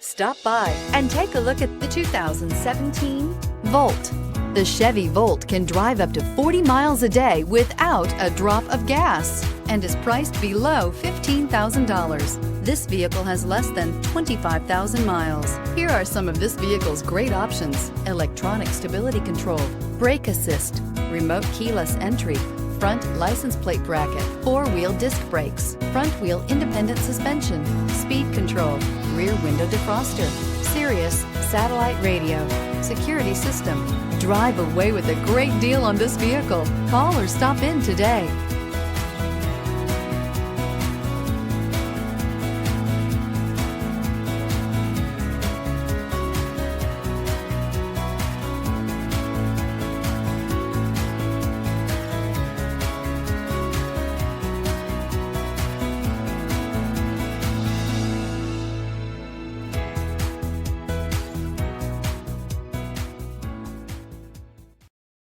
Stop by and take a look at the 2017 Volt. The Chevy Volt can drive up to 40 miles a day without a drop of gas and is priced below $15,000. This vehicle has less than 25,000 miles. Here are some of this vehicle's great options: electronic stability control, brake assist, remote keyless entry, front license plate bracket, four-wheel disc brakes, front wheel independent suspension, speed control, rear window defroster, Sirius satellite radio, security system. Drive away with a great deal on this vehicle. Call or stop in today.